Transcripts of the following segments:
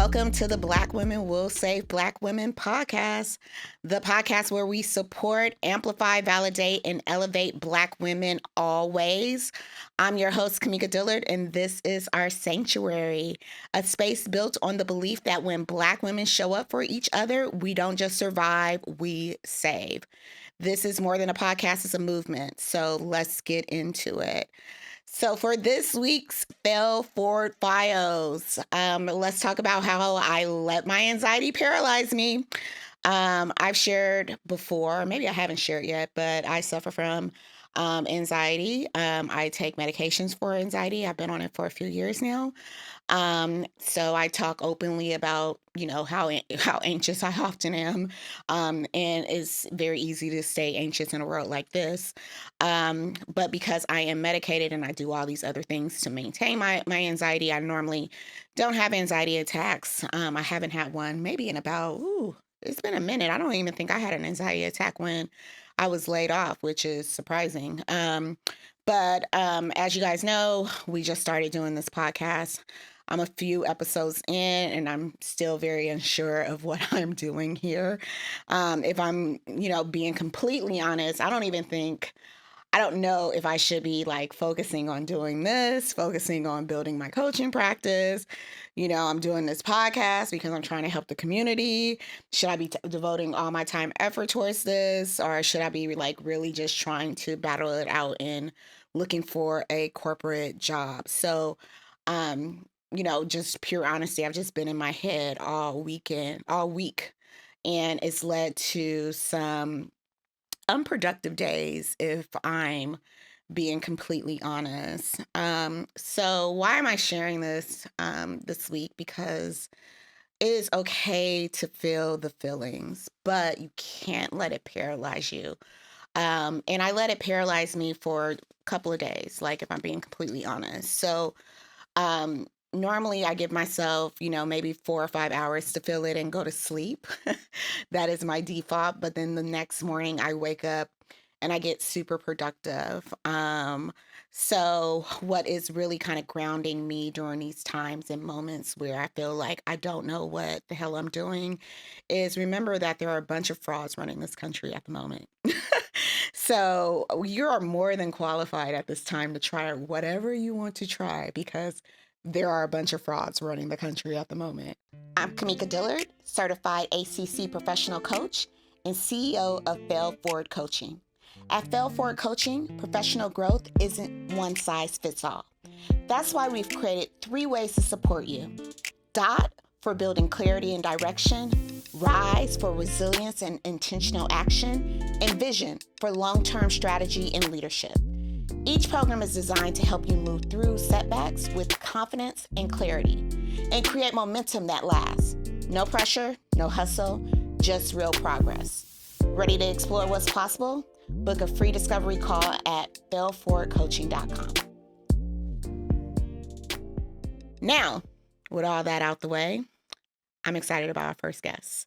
welcome to the Black Women Will Save Black Women podcast, the podcast where we support, amplify, validate, and elevate Black women always. I'm your host, Kamika Expresses, and this is our sanctuary, a space built on the belief that when Black women show up for each other, we don't just survive, we save. This is more than a podcast, it's a movement. So let's get into it. So for this week's Fail Forward Files, let's talk about how I let my anxiety paralyze me. I've shared before, maybe I haven't shared yet, but I suffer from anxiety. I take medications for anxiety. I've been on it for a few years now. So I talk openly about, how anxious I often am. And it's very easy to stay anxious in a world like this. But because I am medicated and I do all these other things to maintain my anxiety, I normally don't have anxiety attacks. I haven't had one maybe in about, it's been a minute. I don't even think I had an anxiety attack when I was laid off, which is surprising. But as you guys know, we just started doing this podcast. I'm a few episodes in and I'm still very unsure of what I'm doing here. If I'm, being completely honest, I don't know if I should be focusing on doing this, focusing on building my coaching practice. I'm doing this podcast because I'm trying to help the community. Should I be devoting all my time, effort towards this? Or should I be really just trying to battle it out and looking for a corporate job? So, just pure honesty, I've just been in my head all week, and it's led to some unproductive days if I'm being completely honest. So why am I sharing this this week? Because it is okay to feel the feelings, but you can't let it paralyze you. And I let it paralyze me for a couple of days, if I'm being completely honest. So normally I give myself, maybe 4 or 5 hours to feel it and go to sleep. That is my default. But then the next morning I wake up and I get super productive. So what is really kind of grounding me during these times and moments where I feel like I don't know what the hell I'm doing is remember that there are a bunch of frauds running this country at the moment. So you are more than qualified at this time to try whatever you want to try because there are a bunch of frauds running the country at the moment. I'm Kamika Expresses, certified ACC professional coach and CEO of S.A.V.E Forward Coaching. At S.A.V.E Forward Coaching, professional growth isn't one size fits all. That's why we've created 3 ways to support you. DOT for building clarity and direction, RISE for resilience and intentional action, and VISION for long-term strategy and leadership. Each program is designed to help you move through setbacks with confidence and clarity and create momentum that lasts. No pressure, no hustle, just real progress. Ready to explore what's possible? Book a free discovery call at belforwardcoaching.com. Now, with all that out the way, I'm excited about our first guest.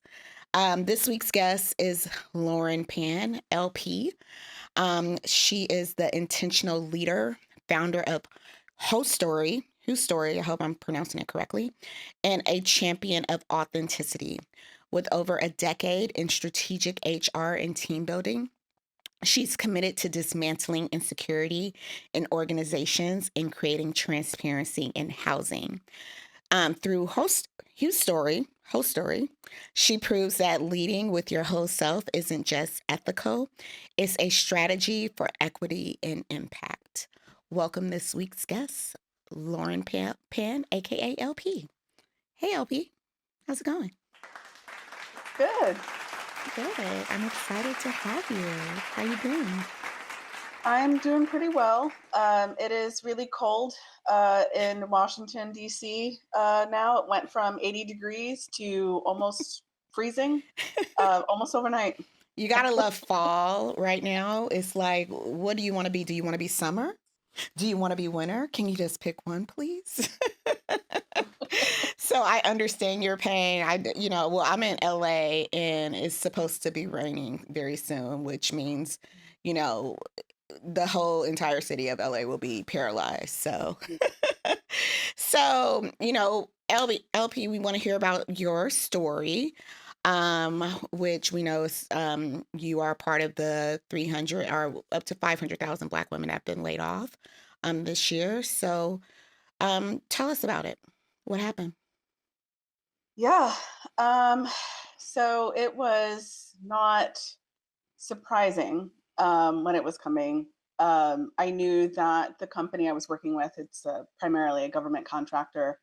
This week's guest is Lauren Pan, LP. She is the intentional leader, founder of Houstory, I hope I'm pronouncing it correctly, and a champion of authenticity. With over a decade in strategic HR and team building, she's committed to dismantling insecurity in organizations and creating transparency in housing. Through Houstory, she proves that leading with your whole self isn't just ethical, it's a strategy for equity and impact. Welcome this week's guest, Lauren Pan, aka LP. Hey LP, how's it going? Good. Good. I'm excited to have you. How you doing? I'm doing pretty well. It is really cold in Washington, D.C. Now. It went from 80 degrees to almost freezing, almost overnight. You gotta love fall right now. It's like, what do you want to be? Do you want to be summer? Do you want to be winter? Can you just pick one, please? So I understand your pain. I'm in LA and it's supposed to be raining very soon, which means, the whole entire city of LA will be paralyzed. So, Yeah. so LP, we want to hear about your story, which we know is you are part of the 300 or up to 500,000 Black women that have been laid off this year. So, tell us about it. What happened? Yeah. Um, so it was not surprising when it was coming. I knew that the company I was working with, it's primarily a government contractor.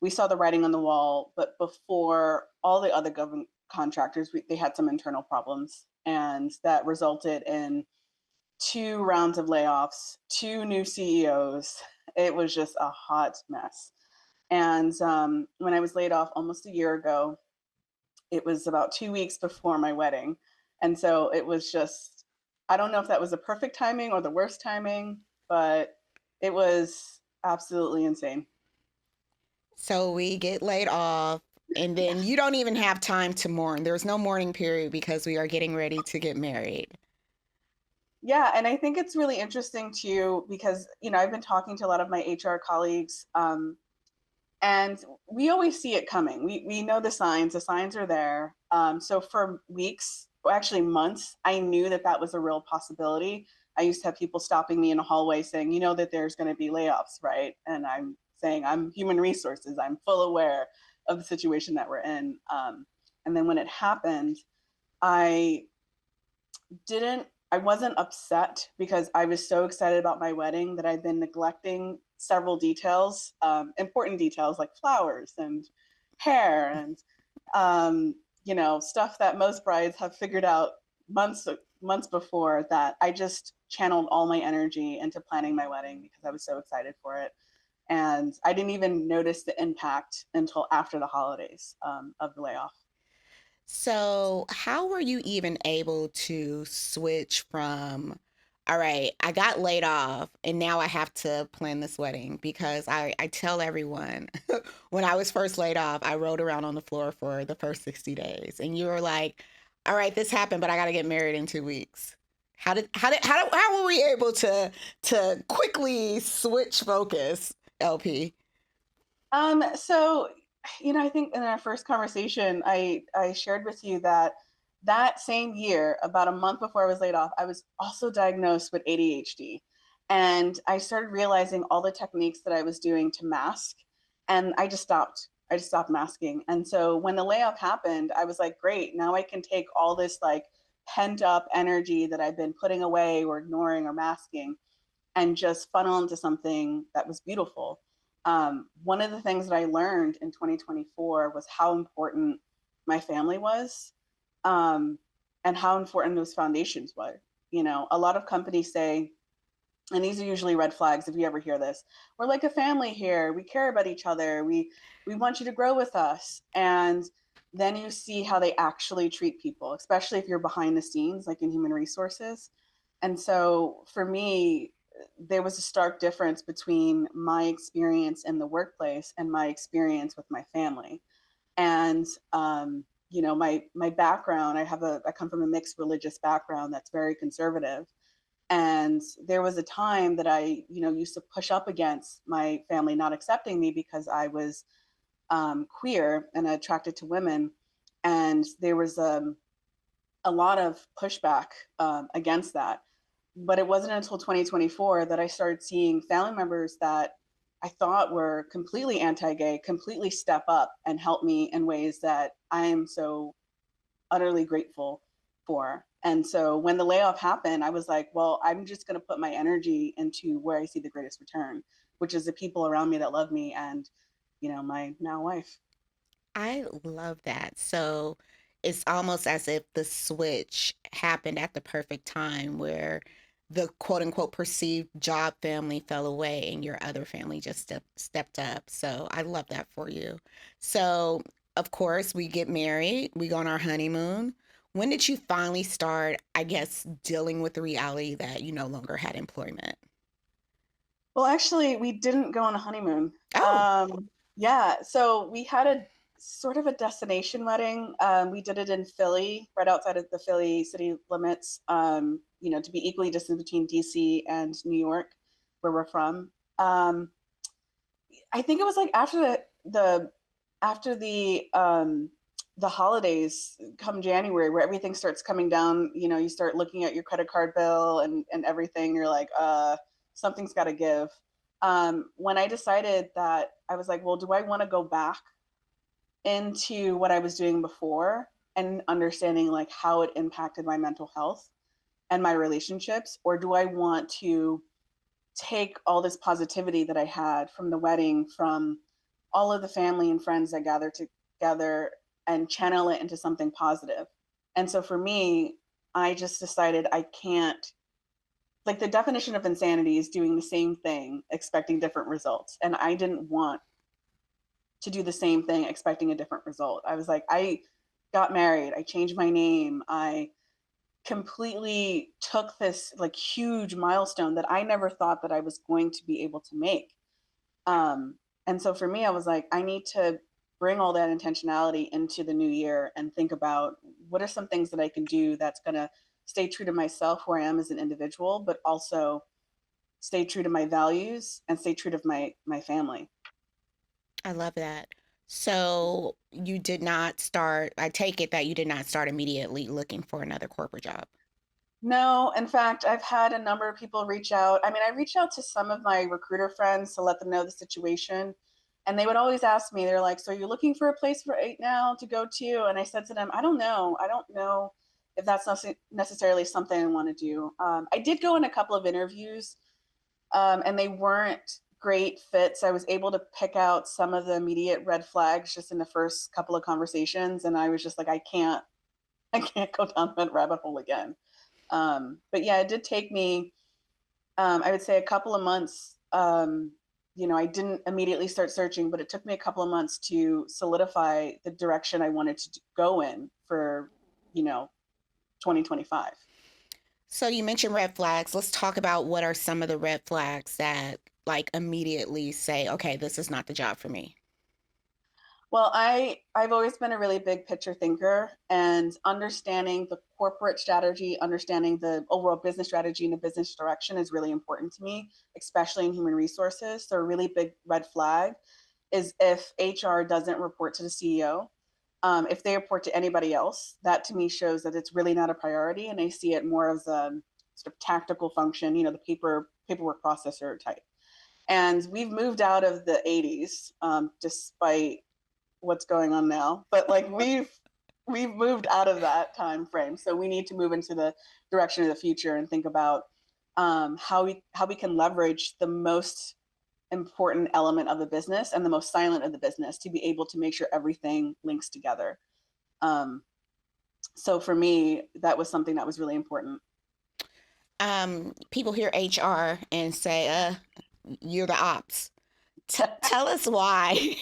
We saw the writing on the wall, but before all the other government contractors, they had some internal problems, and that resulted in 2 rounds of layoffs, 2 new CEOs. It was just a hot mess. And when I was laid off almost a year ago, it was about 2 weeks before my wedding. And so it was just, I don't know if that was the perfect timing or the worst timing, but it was absolutely insane. So we get laid off, and Yeah. then you don't even have time to mourn. There's no mourning period because we are getting ready to get married. Yeah, and I think it's really interesting too because I've been talking to a lot of my HR colleagues, and we always see it coming. We know the signs. The signs are there. So for weeks, or actually months, I knew that that was a real possibility. I used to have people stopping me in a hallway saying, "You know that there's going to be layoffs, right?" And I'm saying, "I'm human resources. I'm full aware of the situation that we're in." And then when it happened, I I wasn't upset because I was so excited about my wedding that I'd been neglecting several details, important details like flowers and hair and stuff that most brides have figured out months before, that I just channeled all my energy into planning my wedding because I was so excited for it. And I didn't even notice the impact until after the holidays of the layoff. So, how were you even able to switch from, all right, I got laid off and now I have to plan this wedding? Because I tell everyone when I was first laid off, I rolled around on the floor for the first 60 days. And you were like, all right, this happened, but I got to get married in 2 weeks. How were we able to quickly switch focus, LP? So, I think in our first conversation, I shared with you that that same year, about a month before I was laid off, I was also diagnosed with ADHD. And I started realizing all the techniques that I was doing to mask, and I just stopped. I just stopped masking. And so when the layoff happened, I was like, great, now I can take all this like pent up energy that I've been putting away or ignoring or masking and just funnel into something that was beautiful. One of the things that I learned in 2024 was how important my family was, um, and how important those foundations were. A lot of companies say, and these are usually red flags if you ever hear this, we're like a family here. We care about each other. We want you to grow with us. And then you see how they actually treat people, especially if you're behind the scenes, like in human resources. And so for me, there was a stark difference between my experience in the workplace and my experience with my family. And my background, I come from a mixed religious background that's very conservative. And there was a time that I used to push up against my family not accepting me because I was queer and attracted to women. And there was a lot of pushback against that. But it wasn't until 2024 that I started seeing family members that I thought were completely anti gay completely step up and help me in ways that I am so utterly grateful for. And so when the layoff happened, I was like, well, I'm just going to put my energy into where I see the greatest return, which is the people around me that love me and, my now wife. I love that. So it's almost as if the switch happened at the perfect time where the quote unquote perceived job family fell away and your other family just stepped up. So I love that for you. So, of course, we get married, we go on our honeymoon. When did you finally start, I guess, dealing with the reality that you no longer had employment? Well, actually, we didn't go on a honeymoon. Oh, Yeah, so we had a sort of a destination wedding. We did it in Philly, right outside of the Philly city limits. to be equally distant between DC and New York, where we're from. I think it was like after the holidays come January, where everything starts coming down. You start looking at your credit card bill and everything. You're like, something's got to give. When I decided that, I was like, well, do I want to go back into what I was doing before and understanding like how it impacted my mental health and my relationships, or do I want to take all this positivity that I had from the wedding, from all of the family and friends that gathered together, and channel it into something positive? And so for me, I just decided I can't, like, the definition of insanity is doing the same thing expecting different results. And I didn't want to do the same thing expecting a different result. I was like, I got married, I changed my name, I completely took this like huge milestone that I never thought that I was going to be able to make. And so for me, I was like, I need to bring all that intentionality into the new year and think about what are some things that I can do that's going to stay true to myself, who I am as an individual, but also stay true to my values and stay true to my family. I love that. So you did not start, I take it that you did not start immediately looking for another corporate job. No, in fact, I've had a number of people reach out. I mean, I reached out to some of my recruiter friends to let them know the situation. And they would always ask me, they're like, so you're looking for a place for eight now to go to? And I said to them, I don't know. I don't know if that's not necessarily something I want to do. I did go in a couple of interviews, and they weren't great fits. I was able to pick out some of the immediate red flags just in the first couple of conversations. And I was just like, I can't go down that rabbit hole again. But yeah, it did take me, I would say, a couple of months. I didn't immediately start searching, but it took me a couple of months to solidify the direction I wanted to go in for, you know, 2025. So you mentioned red flags. Let's talk about what are some of the red flags that like immediately say, okay, this is not the job for me. Well, I've always been a really big picture thinker, and understanding the corporate strategy, understanding the overall business strategy and the business direction is really important to me, especially in human resources. So a really big red flag is if HR doesn't report to the CEO. If they report to anybody else, that to me shows that it's really not a priority, and I see it more as a sort of tactical function, the paperwork processor type. And we've moved out of the 80s, despite what's going on now, but like we've moved out of that time frame, so we need to move into the direction of the future and think about how we can leverage the most important element of the business and the most silent of the business to be able to make sure everything links together. So for me, that was something that was really important. People hear HR and say, you're the ops. Tell us why.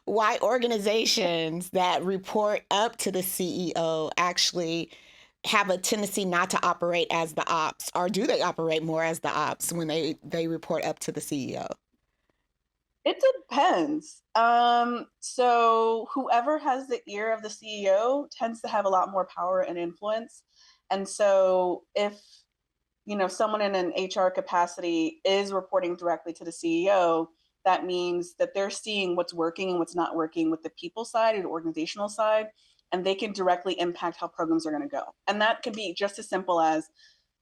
Why organizations that report up to the CEO actually have a tendency not to operate as the ops, or do they operate more as the ops when they report up to the CEO? It depends. So whoever has the ear of the CEO tends to have a lot more power and influence. And so if someone in an HR capacity is reporting directly to the CEO, that means that they're seeing what's working and what's not working with the people side or the organizational side, and they can directly impact how programs are going to go. And that can be just as simple as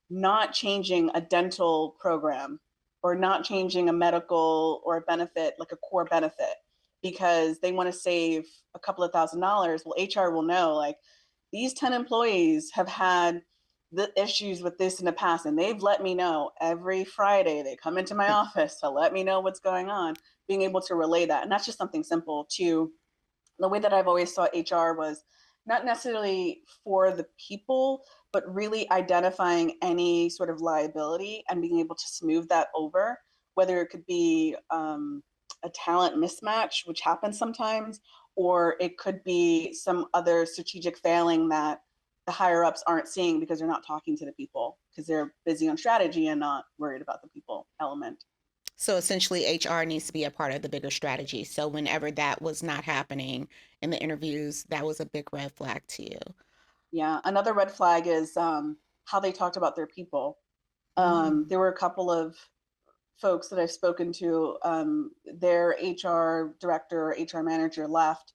not changing a dental program or not changing a medical or a benefit, like a core benefit, because they want to save a couple of $1,000s. Well, HR will know, like, these 10 employees have had the issues with this in the past, and they've let me know every Friday. They come into my office to let me know what's going on, being able to relay that. And that's just something simple. To the way that I've always thought HR was not necessarily for the people, but really identifying any sort of liability and being able to smooth that over, whether it could be a talent mismatch, which happens sometimes, or it could be some other strategic failing that the higher ups aren't seeing because they're not talking to the people because they're busy on strategy and not worried about the people element. So essentially, HR needs to be a part of the bigger strategy. So whenever that was not happening in the interviews, that was a big red flag to you. Yeah. Another red flag is how they talked about their people. Mm. There were a couple of folks that I've spoken to, their HR director or HR manager left,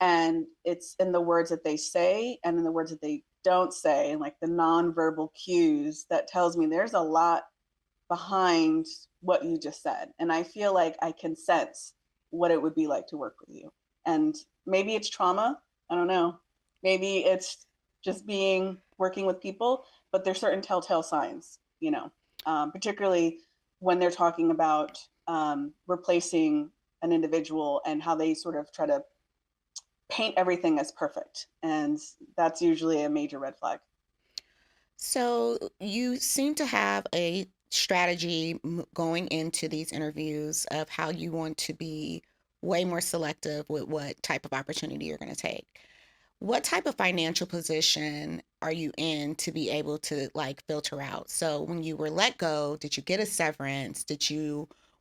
and it's in the words that they say and in the words that they don't say, and like the nonverbal cues that tells me there's a lot behind what you just said. And I feel like I can sense what it would be like to work with you. And maybe it's trauma. I don't know. Maybe it's just working with people, but there's certain telltale signs, particularly when they're talking about replacing an individual and how they sort of try to paint everything as perfect. And that's usually a major red flag. So you seem to have a strategy going into these interviews of how you want to be way more selective with what type of opportunity you're going to take. What type of financial position are you in to be able to like filter out? So when you were let go, did you get a severance?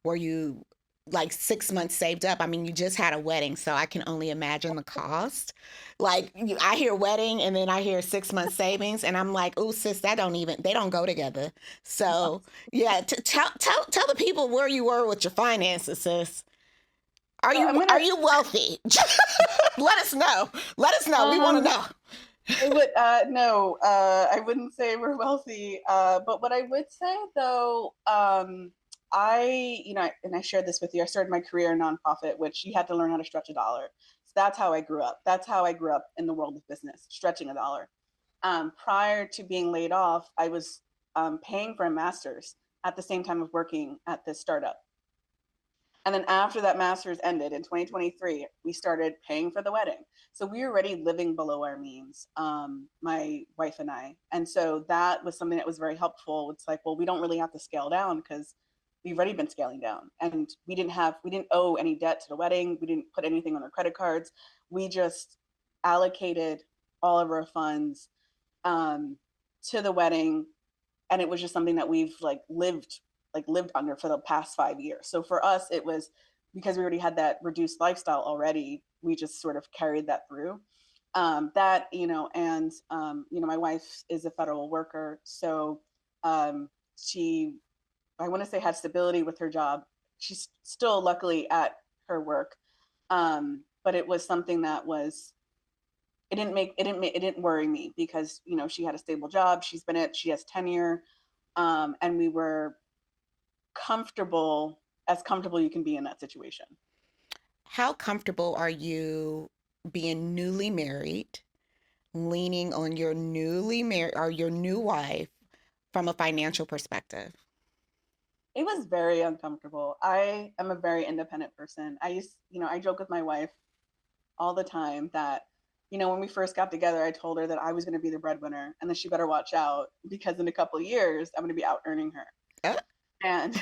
Were you like 6 months saved up? I mean, you just had a wedding, so I can only imagine the cost. I hear wedding and then I hear 6 months savings, and I'm like, oh, sis, they don't go together. So yeah, tell the people where you were with your finances, sis. Are So I'm you gonna are you wealthy? Let us know. Let us know. We want to um know. I would no, I wouldn't say we're wealthy. But what I would say though, and I shared this with you. I started my career in nonprofit, which you had to learn how to stretch a dollar. So that's how I grew up. That's how I grew up in the world of business, stretching a dollar. Prior to being laid off, I was paying for a master's at the same time of working at this startup. And then after that master's ended in 2023, we started paying for the wedding. So we were already living below our means, my wife and I. And so that was something that was very helpful. It's like, well, we don't really have to scale down because we've already been scaling down. And we didn't owe any debt to the wedding. We didn't put anything on our credit cards. We just allocated all of our funds um, to the wedding, and it was just something that we've lived under for the past 5 years. So for us, it was because we already had that reduced lifestyle already. We just sort of carried that through. My wife is a federal worker, so she, I want to say, had stability with her job. She's still luckily at her work, but it was something that was it didn't worry me because she had a stable job. She has tenure, and we were comfortable you can be in that situation. How comfortable are you being newly married, leaning on your newly married or your new wife from a financial perspective? It was very uncomfortable. I am a very independent person. I joke with my wife all the time that, when we first got together, I told her that I was going to be the breadwinner and that she better watch out because in a couple of years, I'm going to be out earning her. Uh, And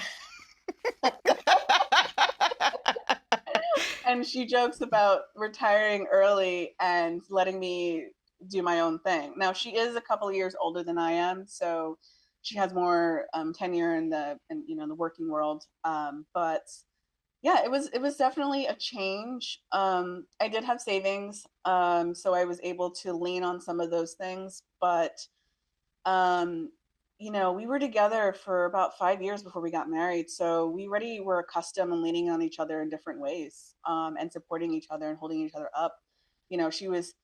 and she jokes about retiring early and letting me do my own thing. Now she is a couple of years older than I am, so she has more tenure in the working world. But yeah, it was definitely a change. I did have savings, so I was able to lean on some of those things, but um, we were together for about 5 years before we got married. So we already were accustomed and leaning on each other in different ways, and supporting each other and holding each other up. She was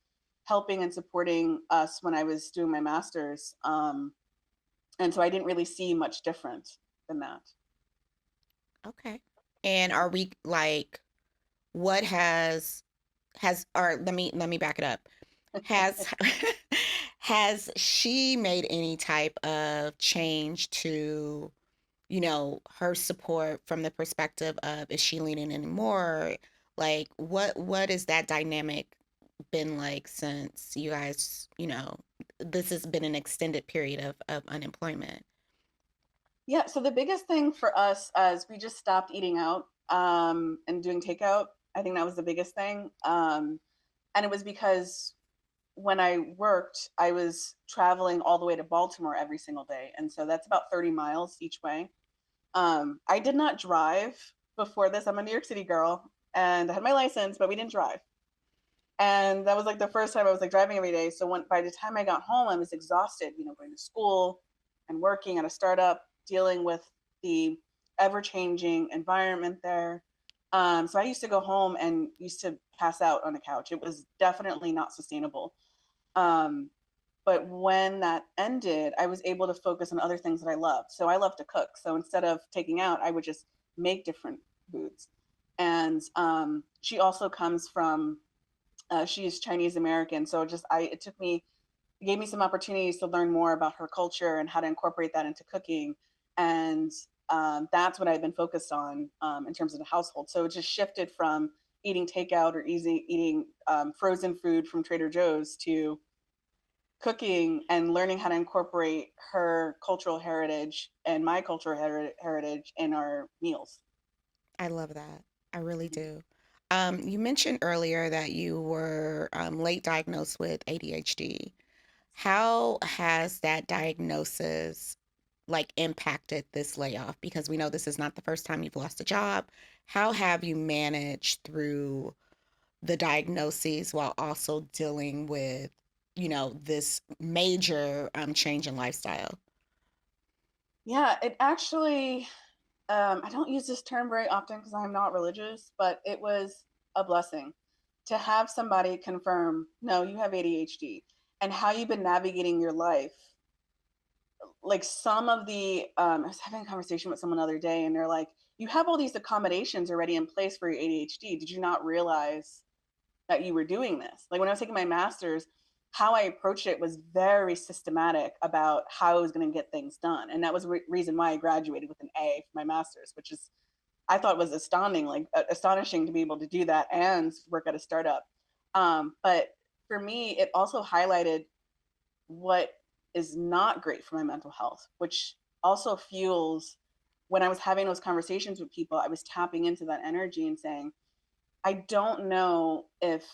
helping and supporting us when I was doing my master's. And so I didn't really see much different than that. okay. And are we like what has or let me back it up. Has has she made any type of change to, her support from the perspective of is she leaning in more? Like what is that dynamic been like since you guys, this has been an extended period of unemployment? Yeah, so the biggest thing for us as we just stopped eating out and doing takeout. I think that was the biggest thing. And it was because when I worked, I was traveling all the way to Baltimore every single day. And so that's about 30 miles each way. I did not drive before this. I'm a New York City girl and I had my license, but we didn't drive. And that was like the first time I was like driving every day. So by the time I got home, I was exhausted, going to school and working at a startup, dealing with the ever changing environment there. So I used to go home and used to pass out on the couch. It was definitely not sustainable. Um, but when that ended, I was able to focus on other things that I loved. So I love to cook. So instead of taking out, I would just make different foods. And she also comes from she's Chinese American, so it gave me some opportunities to learn more about her culture and how to incorporate that into cooking, and that's what I've been focused on in terms of the household. So it just shifted from eating takeout or eating frozen food from Trader Joe's to cooking and learning how to incorporate her cultural heritage and my cultural heritage in our meals. I love that. I really do. You mentioned earlier that you were late diagnosed with ADHD. How has that diagnosis like impacted this layoff? Because we know this is not the first time you've lost a job. How have you managed through the diagnoses while also dealing with, this major change in lifestyle? Yeah, it actually, I don't use this term very often because I'm not religious, but it was a blessing to have somebody confirm, no, you have ADHD, and how you've been navigating your life. Like some of I was having a conversation with someone the other day, and they're like, you have all these accommodations already in place for your ADHD. Did you not realize that you were doing this? Like when I was taking my master's, how I approached it was very systematic about how I was going to get things done. And that was the reason why I graduated with an A for my master's, which is, I thought was astounding, like astonishing to be able to do that and work at a startup. But for me, it also highlighted what is not great for my mental health, which also fuels when I was having those conversations with people, I was tapping into that energy and saying, I don't know if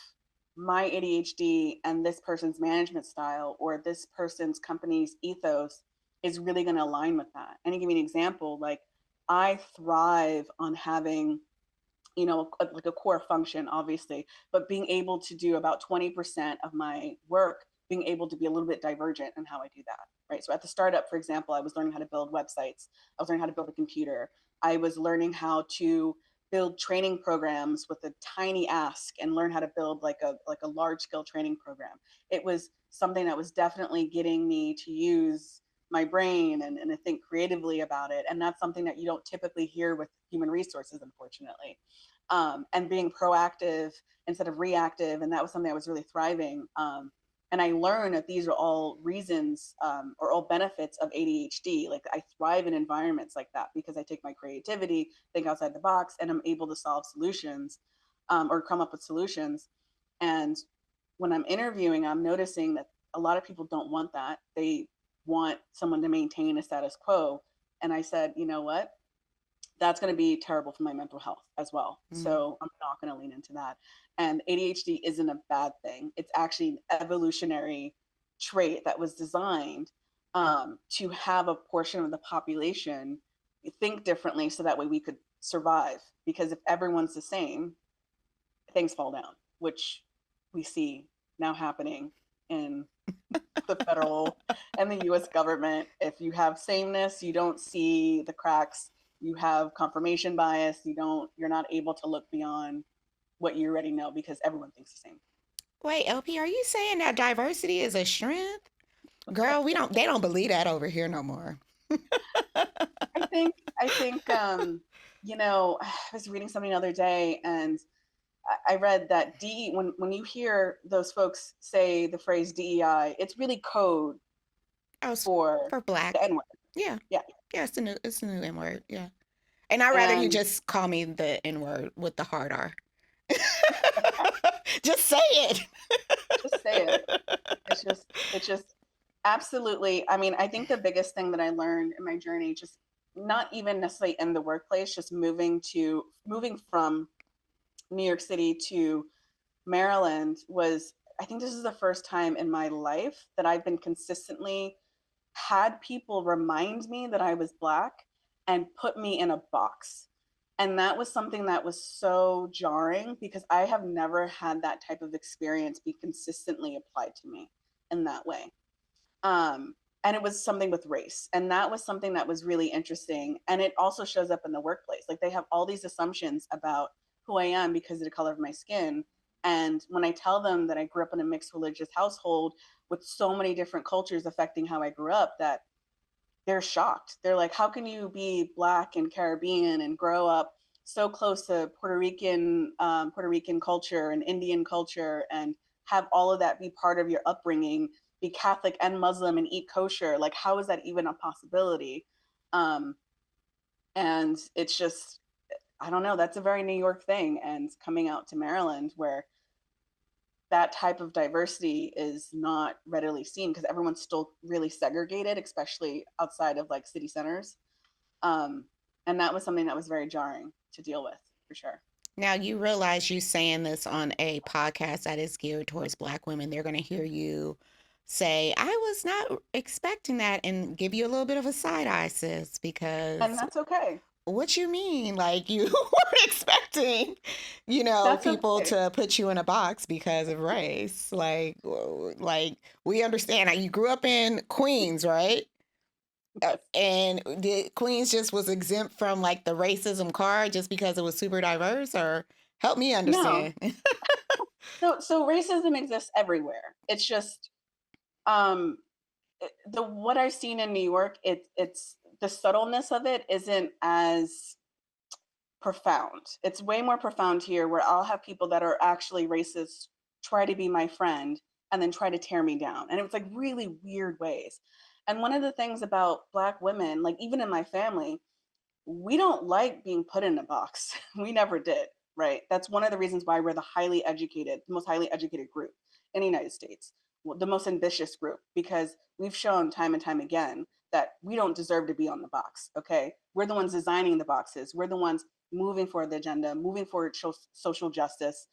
my ADHD and this person's management style or this person's company's ethos is really going to align with that. And to give you an example, like I thrive on having, like a core function, obviously, but being able to do about 20% of my work, being able to be a little bit divergent in how I do that. Right. So at the startup, for example, I was learning how to build websites. I was learning how to build a computer. I was learning how to build training programs with a tiny ask and learn how to build like a large scale training program. It was something that was definitely getting me to use my brain and to think creatively about it. And that's something that you don't typically hear with human resources, unfortunately. And being proactive instead of reactive. And that was something I was really thriving. And I learned that these are all reasons or all benefits of ADHD. Like I thrive in environments like that because I take my creativity, think outside the box, and I'm able to solve solutions or come up with solutions. And when I'm interviewing, I'm noticing that a lot of people don't want that. They want someone to maintain a status quo. And I said, you know what? That's going to be terrible for my mental health as well. Mm. So I'm not going to lean into that. And ADHD isn't a bad thing. It's actually an evolutionary trait that was designed to have a portion of the population think differently so that way we could survive. Because if everyone's the same, things fall down, which we see now happening in the federal and the US government. If you have sameness, you don't see the cracks, you have confirmation bias, you're not able to look beyond what you already know because everyone thinks the same. Wait, LP, are you saying that diversity is a strength? Girl, they don't believe that over here no more. I think I was reading something the other day and I read that when you hear those folks say the phrase DEI, it's really code Oh, for for the black. N word. Yeah. Yeah. Yeah, it's the new N word. Yeah. And I'd rather you And just call me the N word with the hard R. Just say it. just say it. It's just absolutely. I mean, I think the biggest thing that I learned in my journey, just not even necessarily in the workplace, just moving from New York City to Maryland was, I think this is the first time in my life that I've been consistently had people remind me that I was Black and put me in a box. And that was something that was so jarring because I have never had that type of experience be consistently applied to me in that way. And it was something with race. And that was something that was really interesting. And it also shows up in the workplace. Like they have all these assumptions about who I am because of the color of my skin. And when I tell them that I grew up in a mixed religious household with so many different cultures affecting how I grew up, that they're shocked. They're like, how can you be Black and Caribbean and grow up so close to Puerto Rican culture and Indian culture and have all of that be part of your upbringing, be Catholic and Muslim and eat kosher? Like, how is that even a possibility? Um, and it's just, I don't know, that's a very New York thing. And coming out to Maryland, where that type of diversity is not readily seen because everyone's still really segregated, especially outside of like city centers. Um, and that was something that was very jarring to deal with for sure. Now, you realize you saying this on a podcast that is geared towards Black women. They're going to hear you say, I was not expecting that, and give you a little bit of a side eye, sis, And because that's okay. what you mean? Like, you weren't expecting, That's people okay. to put you in a box because of race. Like we understand. You grew up in Queens, right? Yes. And the Queens just was exempt from like the racism card just because it was super diverse, or help me No. understand. So racism exists everywhere. It's just um the what I've seen in New York, it's the subtleness of it isn't as profound. It's way more profound here where I'll have people that are actually racist try to be my friend and then try to tear me down. And it was like really weird ways. And one of the things about Black women, like even in my family, we don't like being put in a box. We never did, right? That's one of the reasons why we're the most highly educated group in the United States, the most ambitious group, because we've shown time and time again that we don't deserve to be on the box, okay? We're the ones designing the boxes. We're the ones moving forward the agenda, moving forward social justice,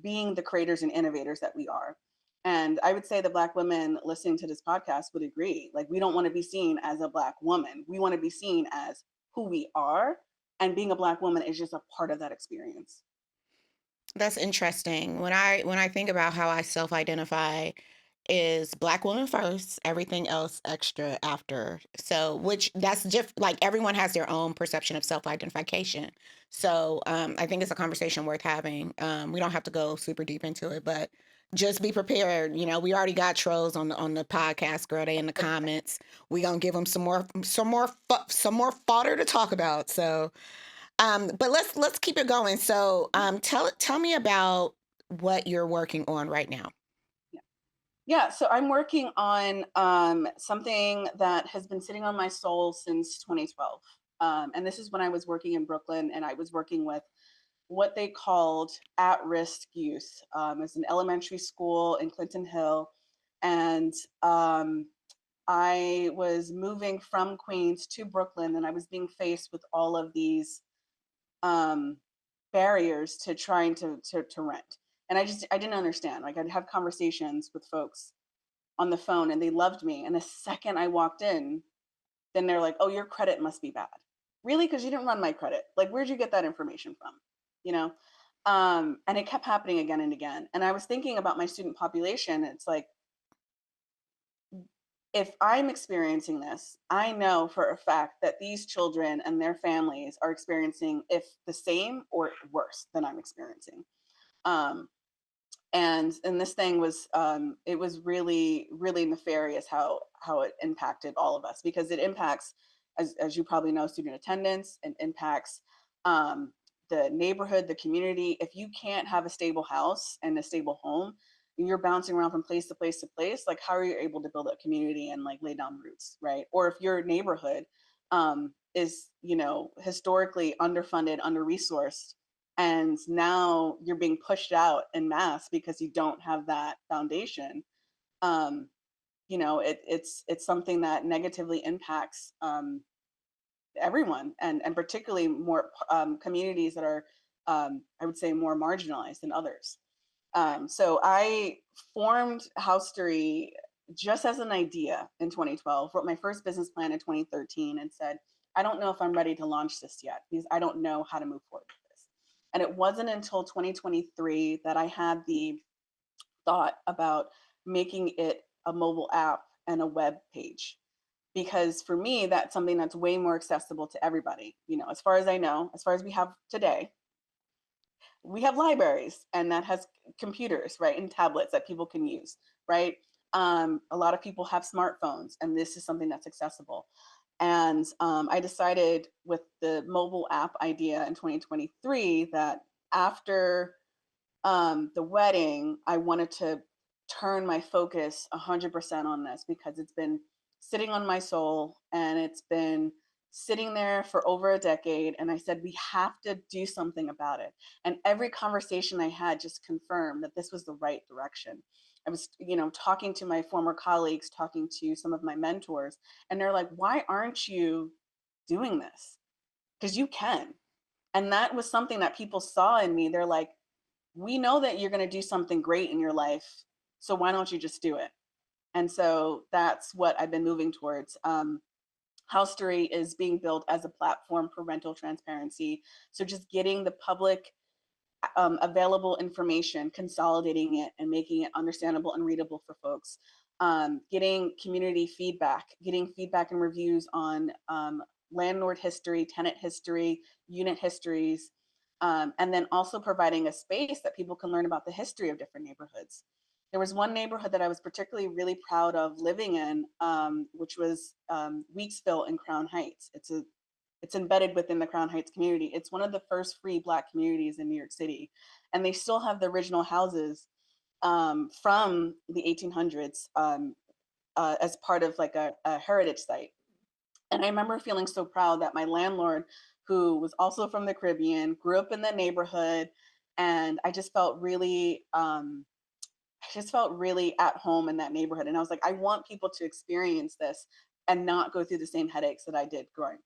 being the creators and innovators that we are. And I would say the Black women listening to this podcast would agree. Like, we don't want to be seen as a Black woman. We want to be seen as who we are, and being a Black woman is just a part of that experience. That's interesting. When I think about how I self-identify, is Black woman first, everything else extra after. So, which that's just like everyone has their own perception of self-identification. So, I think it's a conversation worth having. We don't have to go super deep into it, but just be prepared. We already got trolls on the podcast, girl. They in the comments. We gonna give them some more fodder to talk about. So, but let's keep it going. So, tell me about what you're working on right now. Yeah. Yeah, so I'm working on something that has been sitting on my soul since 2012. And this is when I was working in Brooklyn and I was working with what they called at-risk youth. It's an elementary school in Clinton Hill. And I was moving from Queens to Brooklyn and I was being faced with all of these um, barriers to trying to rent. And I didn't understand. Like I'd have conversations with folks on the phone and they loved me. And the second I walked in, then they're like, oh, your credit must be bad. Really? Because you didn't run my credit. Like, where'd you get that information from? You know? And it kept happening again and again. And I was thinking about my student population. It's like, if I'm experiencing this, I know for a fact that these children and their families are experiencing, if the same or worse than I'm experiencing. Um, and this thing was it was really really nefarious how it impacted all of us because it impacts, as you probably know, student attendance, and impacts the neighborhood, the community. If you can't have a stable house and a stable home, and you're bouncing around from place to place to place, like how are you able to build a community and like lay down roots, right? Or if your neighborhood is historically underfunded, under resourced, and now you're being pushed out in mass because you don't have that foundation. um, it's something that negatively impacts everyone, and particularly more communities that are, I would say, more marginalized than others. So I formed Houstory just as an idea in 2012, wrote my first business plan in 2013, and said, I don't know if I'm ready to launch this yet because I don't know how to move forward with this. And it wasn't until 2023 that I had the thought about making it a mobile app and a web page. Because for me, that's something that's way more accessible to everybody. You know, as far as I know, as far as we have today, we have libraries, and that has computers, right, and tablets that people can use, right? A lot of people have smartphones, and this is something that's accessible. And I decided with the mobile app idea in 2023 that after the wedding, I wanted to turn my focus 100% on this because it's been sitting on my soul and it's been sitting there for over a decade. And I said, we have to do something about it. And every conversation I had just confirmed that this was the right direction. I was, talking to my former colleagues, talking to some of my mentors, and they're like, why aren't you doing this? Because you can. And that was something that people saw in me. They're like, we know that you're going to do something great in your life. So why don't you just do it? And so that's what I've been moving towards. Houstory is being built as a platform for rental transparency. So just getting the public available information, consolidating it and making it understandable and readable for folks. Getting community feedback, getting feedback and reviews on landlord history, tenant history, unit histories, and then also providing a space that people can learn about the history of different neighborhoods. There was one neighborhood that I was particularly really proud of living in, which was Weeksville in Crown Heights. It's embedded within the Crown Heights community. It's one of the first free Black communities in New York City, and they still have the original houses from the 1800s as part of like a heritage site. And I remember feeling so proud that my landlord, who was also from the Caribbean, grew up in the neighborhood, and I just felt really at home in that neighborhood. And I was like, I want people to experience this and not go through the same headaches that I did growing,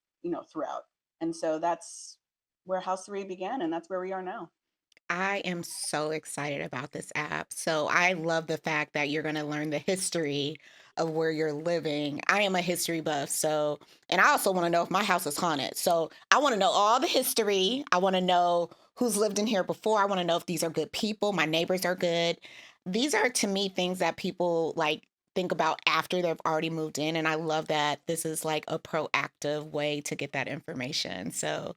throughout. And so that's where Houstory began, and that's where we are now. I am so excited about this app. So I love the fact that you're going to learn the history of where you're living. I am a history buff. So, and I also want to know if my house is haunted. So I want to know all the history. I want to know who's lived in here before. I want to know if these are good people. My neighbors are good. These are to me things that people like think about after they've already moved in. And I love that this is like a proactive way to get that information. So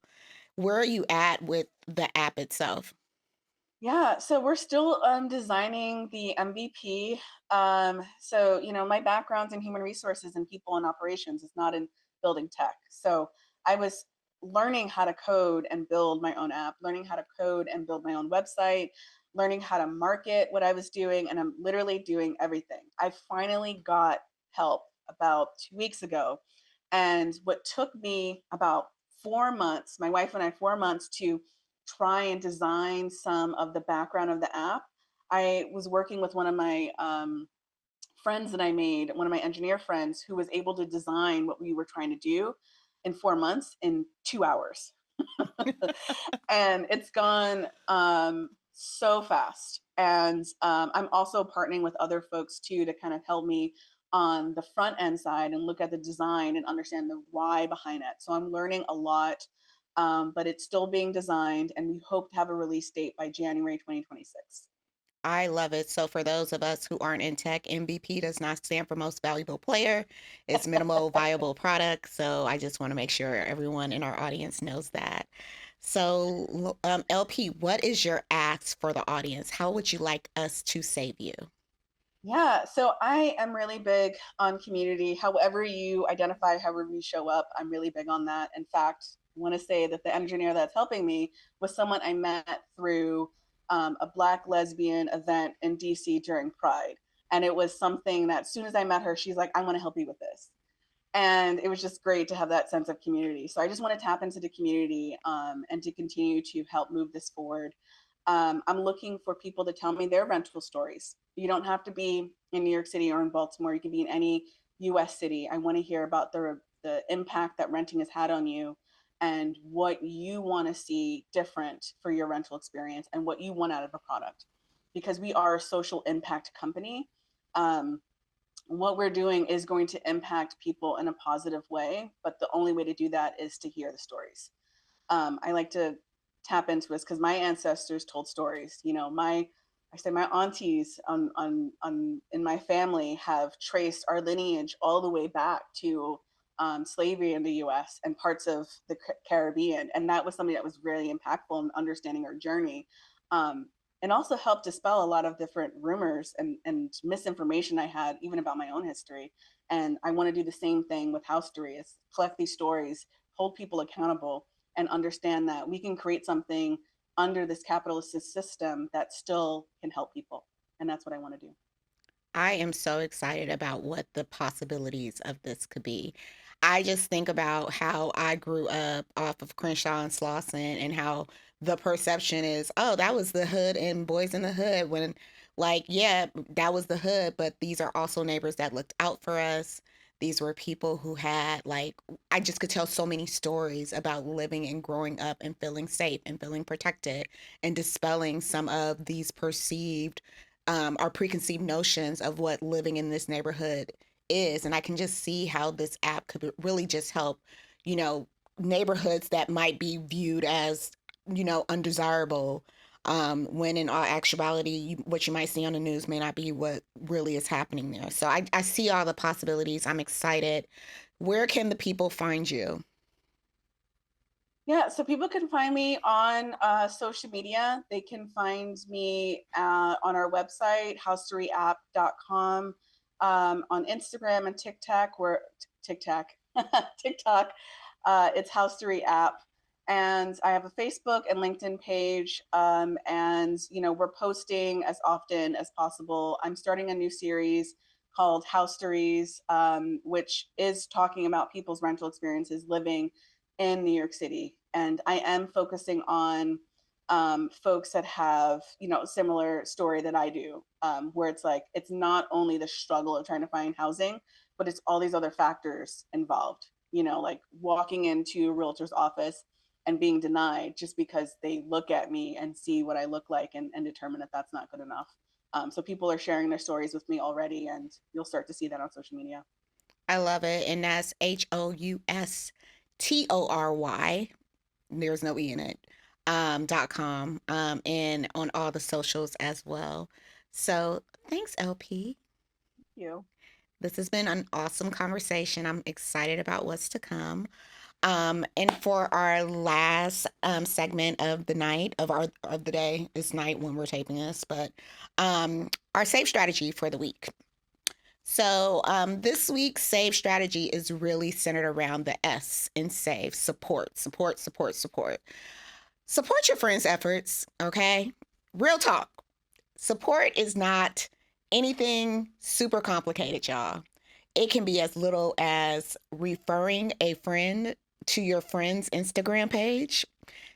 where are you at with the app itself? Yeah, so we're still designing the MVP. So, my background's in human resources and people and operations. It's not in building tech. So I was learning how to code and build my own app, learning how to code and build my own website, learning how to market what I was doing, and I'm literally doing everything. I finally got help about 2 weeks ago. And what took me about 4 months, my wife and I, 4 months to try and design some of the background of the app. I was working with one of my friends that I made, one of my engineer friends, who was able to design what we were trying to do in 4 months in 2 hours. And it's gone so fast. And I'm also partnering with other folks too to kind of help me on the front end side and look at the design and understand the why behind it. So I'm learning a lot, but it's still being designed, and we hope to have a release date by January 2026. I love it. So, for those of us who aren't in tech, MVP does not stand for most valuable player. It's minimal viable product. So, I just want to make sure everyone in our audience knows that. So, LP, what is your ask for the audience? How would you like us to save you? Yeah, so I am really big on community. However you identify, however you show up, I'm really big on that. In fact, I want to say that the engineer that's helping me was someone I met through a Black lesbian event in DC during Pride. And it was something that as soon as I met her, she's like, I want to help you with this. And it was just great to have that sense of community. So I just want to tap into the community and to continue to help move this forward. I'm looking for people to tell me their rental stories. You don't have to be in New York City or in Baltimore. You can be in any US city. I want to hear about the impact that renting has had on you and what you want to see different for your rental experience and what you want out of a product. Because we are a social impact company. Um, what we're doing is going to impact people in a positive way, but the only way to do that is to hear the stories. I like to tap into this because my ancestors told stories. You know, my aunties in my family have traced our lineage all the way back to slavery in the U.S. and parts of the Caribbean, and that was something that was really impactful in understanding our journey. And also helped dispel a lot of different rumors and misinformation I had even about my own history. And I want to do the same thing with Houstory, is collect these stories, hold people accountable, and understand that we can create something under this capitalist system that still can help people. And that's what I want to do. I am so excited about what the possibilities of this could be. I just think about how I grew up off of Crenshaw and Slauson and how the perception is, oh, that was the hood and Boys in the Hood when, like, yeah, that was the hood, but these are also neighbors that looked out for us. These were people who had, like, I just could tell so many stories about living and growing up and feeling safe and feeling protected and dispelling some of these perceived our preconceived notions of what living in this neighborhood is. And I can just see how this app could really just help, you know, neighborhoods that might be viewed as, you know, undesirable. When in all actuality, what you might see on the news may not be what really is happening there. So I see all the possibilities. I'm excited. Where can the people find you? Yeah, so people can find me on social media. They can find me on our website, houstory.app.com, on Instagram and TikTok, TikTok, TikTok, it's Houstory app. And I have a Facebook and LinkedIn page. And, you know, we're posting as often as possible. I'm starting a new series called Houstories, which is talking about people's rental experiences living in New York City. And I am focusing on folks that have, you know, similar story that I do, where it's like, it's not only the struggle of trying to find housing, but it's all these other factors involved, you know, like walking into a realtor's office and being denied just because they look at me and see what I look like and determine that that's not good enough. So people are sharing their stories with me already, and you'll start to see that on social media. I love it. And that's Houstory. There's no E in it. .com and on all the socials as well. So thanks, LP. Thank you. This has been an awesome conversation. I'm excited about what's to come. And for our last segment of the night of the day, it's night when we're taping this, but our save strategy for the week. So this week's save strategy is really centered around the S in save: support, support, support, support. Support your friends' efforts, okay? Real talk. Support is not anything super complicated, y'all. It can be as little as referring a friend to your friend's Instagram page,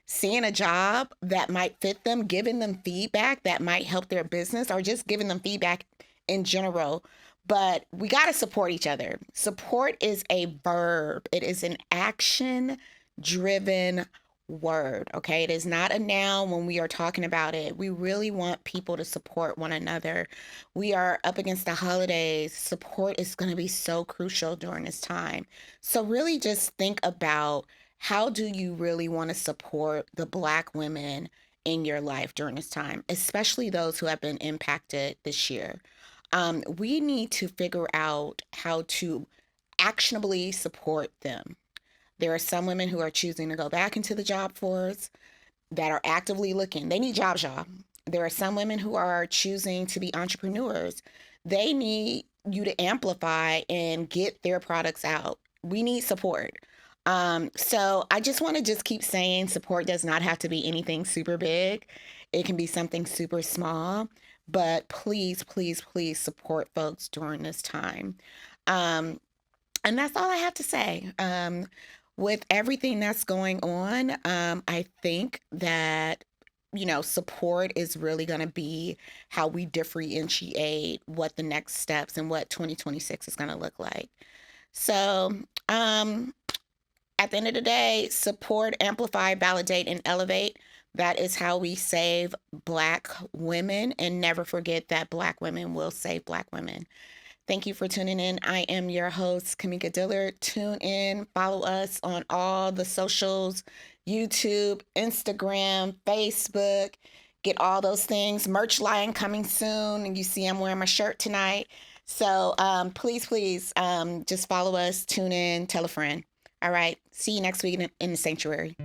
seeing a job that might fit them, giving them feedback that might help their business, or just giving them feedback in general. But we got to support each other. Support is a verb, it is an action driven word. Okay. It is not a noun when we are talking about it. We really want people to support one another. We are up against the holidays. Support is going to be so crucial during this time. So, really just think about, how do you really want to support the Black women in your life during this time, especially those who have been impacted this year? We need to figure out how to actionably support them. There are some women who are choosing to go back into the job force, that are actively looking. They need jobs, y'all. There are some women who are choosing to be entrepreneurs. They need you to amplify and get their products out. We need support. So I just want to just keep saying, support does not have to be anything super big. It can be something super small, but please, please, please support folks during this time. Um, and that's all I have to say. With everything that's going on, I think that, you know, support is really going to be how we differentiate what the next steps and what 2026 is going to look like. So, at the end of the day, support, amplify, validate, and elevate. That is how we save Black women. And never forget that Black women will save Black women. Thank you for tuning in. I am your host, Kamika Dillard. Tune in, follow us on all the socials, YouTube, Instagram, Facebook. Get all those things. Merch line coming soon. And you see I'm wearing my shirt tonight. So please, just follow us, tune in, tell a friend. All right. See you next week in the sanctuary.